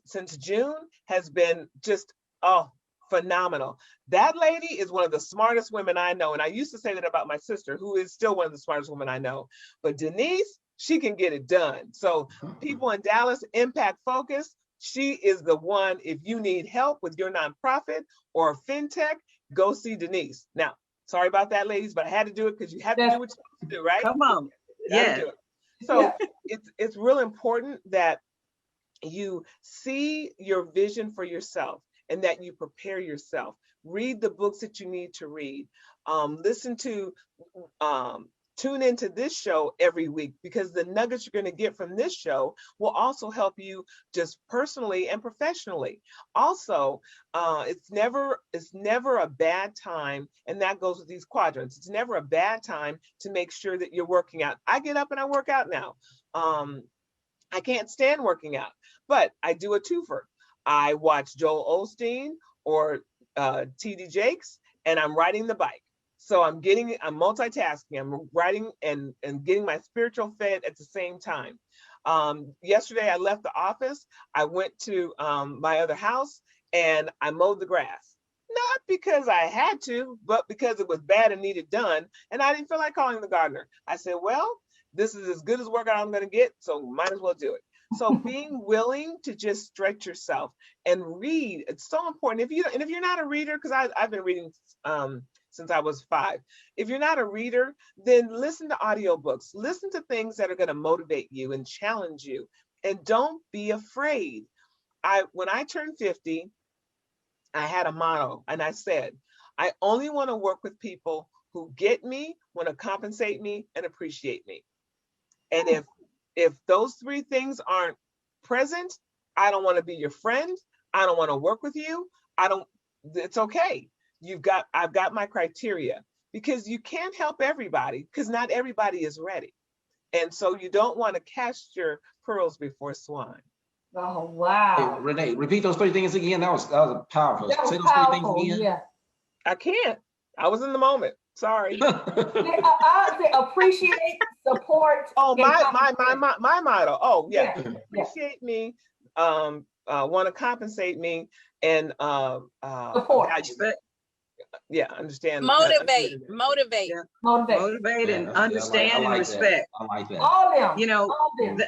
since June has been just phenomenal. That lady is one of the smartest women I know. And I used to say that about my sister, who is still one of the smartest women I know. But Denise, she can get it done. So people in Dallas, impact focus, she is the one. If you need help with your nonprofit or fintech, go see Denise. Now, sorry about that, ladies, but I had to do it because you have to do what you have to do, right? Come on. Yeah. So it's real important that you see your vision for yourself and that you prepare yourself. Read the books that you need to read. Tune into this show every week, because the nuggets you're going to get from this show will also help you just personally and professionally. Also, it's never a bad time, and that goes with these quadrants. It's never a bad time to make sure that you're working out. I get up and I work out now. I can't stand working out, but I do a twofer. I watch Joel Osteen or TD Jakes, and I'm riding the bike. So I'm multitasking. I'm writing and getting my spiritual fed at the same time. Yesterday, I left the office. I went to my other house and I mowed the grass. Not because I had to, but because it was bad and needed done. And I didn't feel like calling the gardener. I said, well, this is as good as workout I'm going to get, so might as well do it. So being willing to just stretch yourself and read, it's so important. If you're not a reader, because I've been reading since I was 5. If you're not a reader, then listen to audiobooks. Listen to things that are going to motivate you and challenge you. And don't be afraid. When I turned 50, I had a motto, and I said, I only want to work with people who get me, want to compensate me, and appreciate me. And if those 3 things aren't present, I don't want to be your friend. I don't want to work with you. It's okay. I've got my criteria, because you can't help everybody, because not everybody is ready. And so you don't want to cast your pearls before swine. Oh, Hey, wow. Renee, repeat those three things again. That was powerful. That was Say those three things powerful. again. Yeah. I can't. I was in the moment. Sorry. I would say appreciate, support. Oh, and my motto. Oh, yeah. Yeah. Appreciate me, want to compensate me, and Support. Respect. yeah, understand. Motivate. Yeah. Motivate. Motivate and Yeah, understand I and like respect. that. I like that. All them. You know, All them.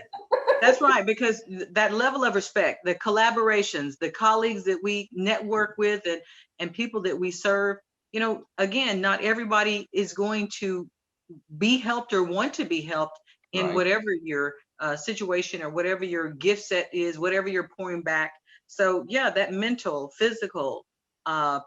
That's right, because that level of respect, the collaborations, the colleagues that we network with, and people that we serve, you know, again, not everybody is going to be helped or want to be helped in Right. whatever your situation or whatever your gift set is, whatever you're pouring back. So yeah, that mental, physical,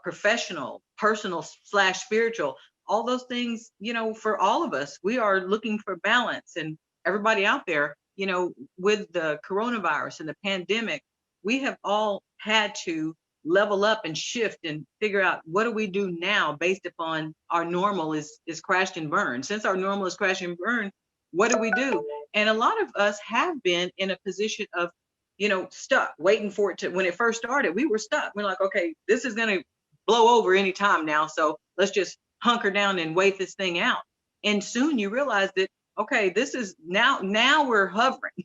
professional, personal / spiritual, all those things, you know, for all of us, we are looking for balance. And everybody out there, you know, with the coronavirus and the pandemic, we have all had to level up and shift and figure out, what do we do now based upon our normal is crashed and burned. Since our normal is crash and burn, what do we do? And a lot of us have been in a position of, you know, stuck, waiting for it to, when it first started, we were stuck. We're like, okay, this is going to blow over any time now. So let's just hunker down and wait this thing out. And soon you realize that, okay, this is now we're hovering.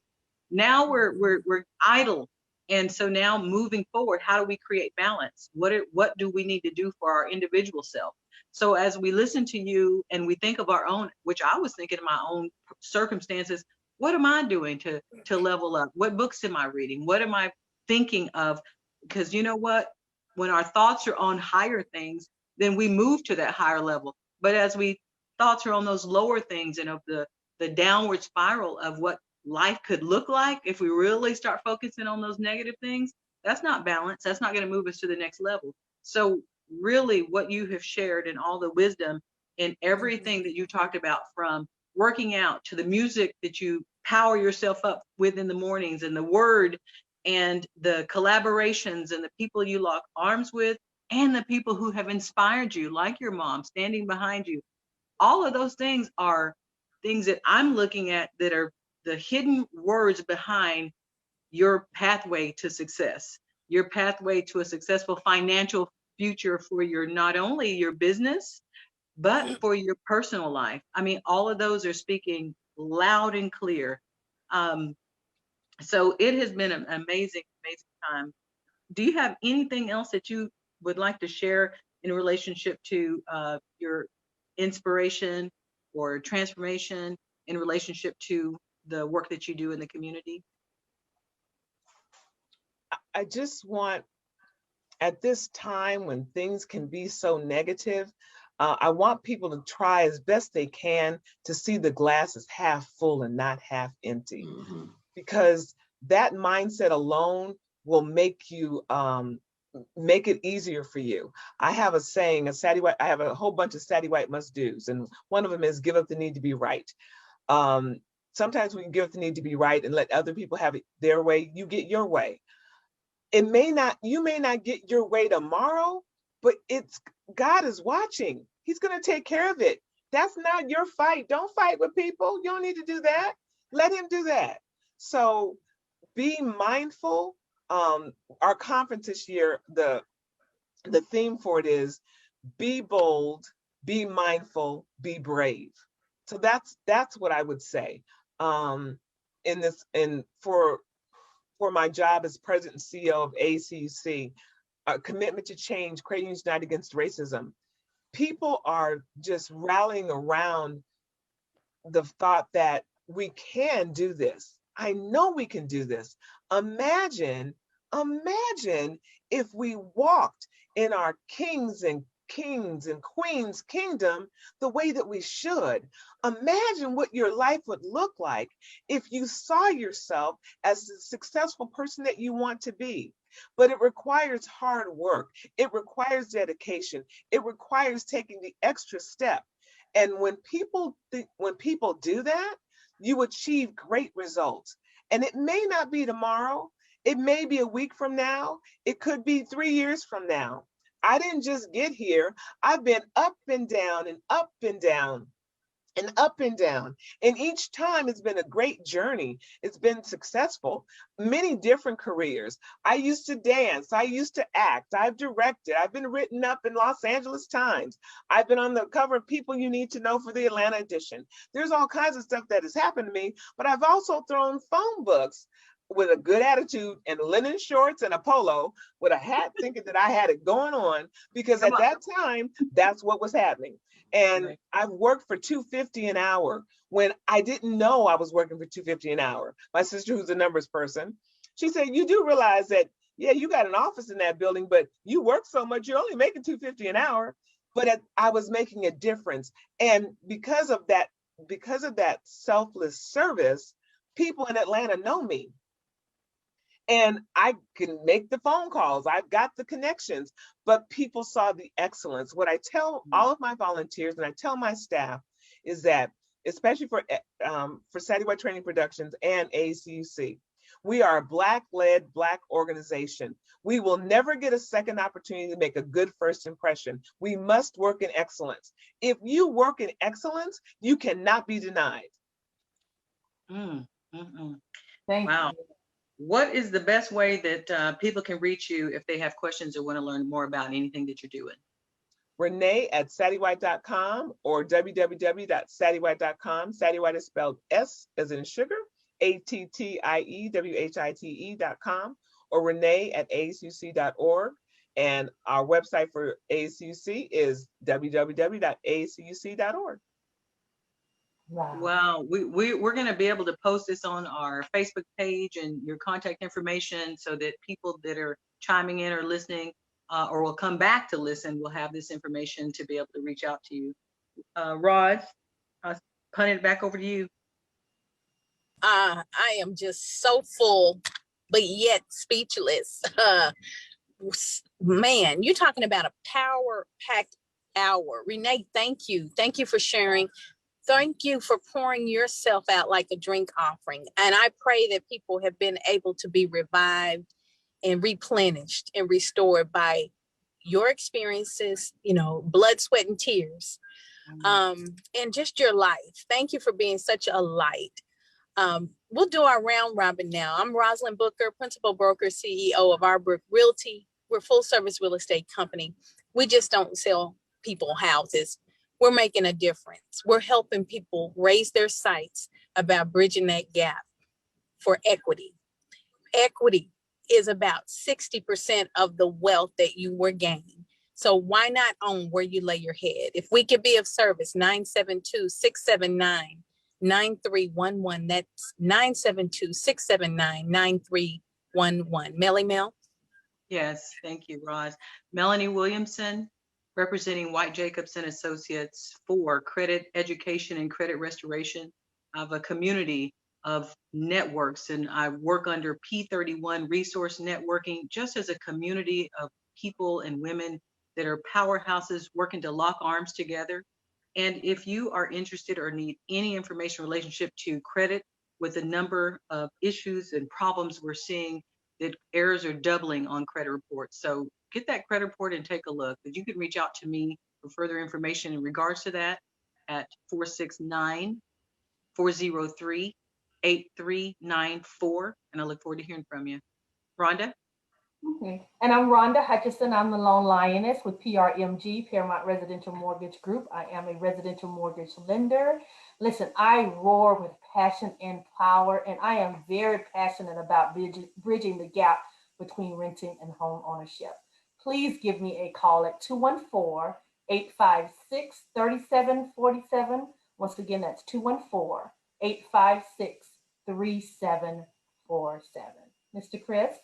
Now we're idle. And so now moving forward, how do we create balance? What do we need to do for our individual self? So as we listen to you and we think of our own, which I was thinking of my own circumstances, what am I doing to level up? What books am I reading? What am I thinking of? Because you know what? When our thoughts are on higher things, then we move to that higher level. But as we thoughts are on those lower things and of the downward spiral of what life could look like if we really start focusing on those negative things, that's not balance. That's not going to move us to the next level. So really what you have shared and all the wisdom and everything that you talked about, from working out to the music that you power yourself up with in the mornings, and the word and the collaborations and the people you lock arms with, and the people who have inspired you, like your mom standing behind you, all of those things are things that I'm looking at that are the hidden words behind your pathway to success, your pathway to a successful financial future for your, not only your business, but for your personal life. I mean, all of those are speaking loud and clear. So it has been an amazing, amazing time. Do you have anything else that you would like to share in relationship to your inspiration or transformation in relationship to the work that you do in the community? I just want, at this time when things can be so negative, I want people to try as best they can to see the glass as half full and not half empty. Mm-hmm. Because that mindset alone will make you make it easier for you. I have a saying, I have a whole bunch of Sattiewhite must-dos, and one of them is give up the need to be right. Sometimes we can give up the need to be right and let other people have it their way. You get your way. You may not get your way tomorrow, but God is watching. He's going to take care of it. That's not your fight. Don't fight with people. You don't need to do that. Let him do that. So be mindful. Our conference this year, the theme for it is be bold, be mindful, be brave. So that's what I would say. For my job as president and CEO of ACC, commitment to change, creating United Against Racism. People are just rallying around the thought that we can do this. I know we can do this. Imagine if we walked in our kings and queens kingdom the way that we should. Imagine what your life would look like if you saw yourself as the successful person that you want to be. But it requires hard work. It requires dedication. It requires taking the extra step. And when people do that, you achieve great results. And it may not be tomorrow. It may be a week from now. It could be 3 years from now. I didn't just get here. I've been up and down and up and down and up and down. And each time it's been a great journey. It's been successful. Many different careers. I used to dance. I used to act. I've directed. I've been written up in Los Angeles Times. I've been on the cover of People You Need to Know for the Atlanta edition. There's all kinds of stuff that has happened to me, but I've also thrown phone books with a good attitude and linen shorts and a polo with a hat thinking that I had it going on, because at that time, that's what was happening. And I've worked for $250 an hour when I didn't know I was working for $250 an hour. My sister, who's a numbers person, she said, you do realize that, yeah, you got an office in that building, but you work so much, you're only making $250 an hour. But I was making a difference. And because of that selfless service, people in Atlanta know me. And I can make the phone calls. I've got the connections, but people saw the excellence. What I tell all of my volunteers and I tell my staff is that, especially for Sattiewhite Training Productions and ACUC, we are a Black-led, Black organization. We will never get a second opportunity to make a good first impression. We must work in excellence. If you work in excellence, you cannot be denied. Thank you. What is the best way that people can reach you if they have questions or want to learn more about anything that you're doing? Renee at Sattiewhite.com or www.sattiewhite.com. Sattiewhite is spelled S as in sugar, ATTIEWHITE.com, or Renee at ACUC.org. And our website for ACUC is www.acuc.org. Wow, we're going to be able to post this on our Facebook page and your contact information so that people that are chiming in or listening or will come back to listen will have this information to be able to reach out to you. Roz, I'll punt it back over to you. I am just so full, but yet speechless. Man, you're talking about a power-packed hour. Renee, thank you. Thank you for sharing. Thank you for pouring yourself out like a drink offering. And I pray that people have been able to be revived and replenished and restored by your experiences, you know, blood, sweat, and tears, and just your life. Thank you for being such a light. We'll do our round robin now. I'm Rosalind Booker, Principal Broker, CEO of Arbrook Realty. We're a full service real estate company. We just don't sell people houses. We're making a difference. We're helping people raise their sights about bridging that gap for equity. Equity is about 60% of the wealth that you were gaining. So why not own where you lay your head? If we could be of service, 972-679-9311. That's 972-679-9311. Melly Mel? Yes, thank you, Roz. Melanie Williamson, representing White Jacobson Associates for credit education and credit restoration of a community of networks. And I work under P31 Resource Networking, just as a community of people and women that are powerhouses working to lock arms together. And if you are interested or need any information relationship to credit with a number of issues and problems we're seeing, that errors are doubling on credit reports. So get that credit report and take a look. But you can reach out to me for further information in regards to that at 469-403-8394. And I look forward to hearing from you. Rhonda? Okay. And I'm Rhonda Hutchison. I'm the Lone Lioness with PRMG, Paramount Residential Mortgage Group. I am a residential mortgage lender. Listen, I roar with passion and power, and I am very passionate about bridging the gap between renting and home ownership. Please give me a call at 214-856-3747. Once again, that's 214-856-3747. Mr. Chris?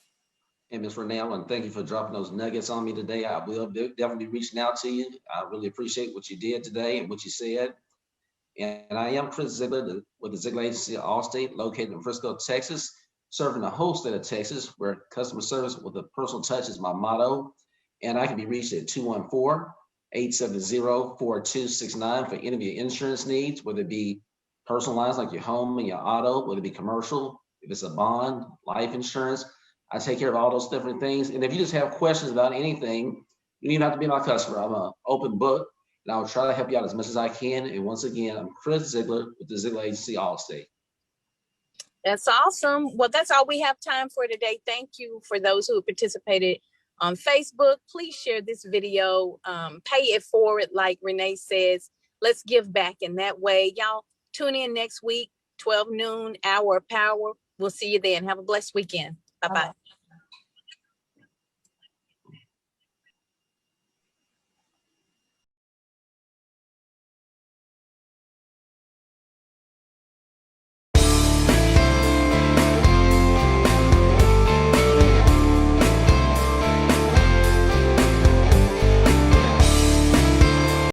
And Ms. Renee, I want to thank you for dropping those nuggets on me today. I will definitely be reaching out to you. I really appreciate what you did today and what you said. And I am Chris Ziegler with the Ziegler Agency of Allstate, located in Frisco, Texas, serving the whole state of Texas, where customer service with a personal touch is my motto. And I can be reached at 214-870-4269 for any of your insurance needs, whether it be personal lines like your home and your auto, whether it be commercial, if it's a bond, life insurance. I take care of all those different things. And if you just have questions about anything, You don't even have to be my customer. I'm an open book, and I'll try to help you out as much as I can. And once again, I'm Chris Ziegler with the Ziegler Agency Allstate. That's awesome. Well, that's all we have time for today. Thank you for those who participated on Facebook. Please share this video, pay it forward, like Renee says. Let's give back in that way. Y'all tune in next week, 12 noon, Hour of Power. We'll see you then. Have a blessed weekend. Bye-bye.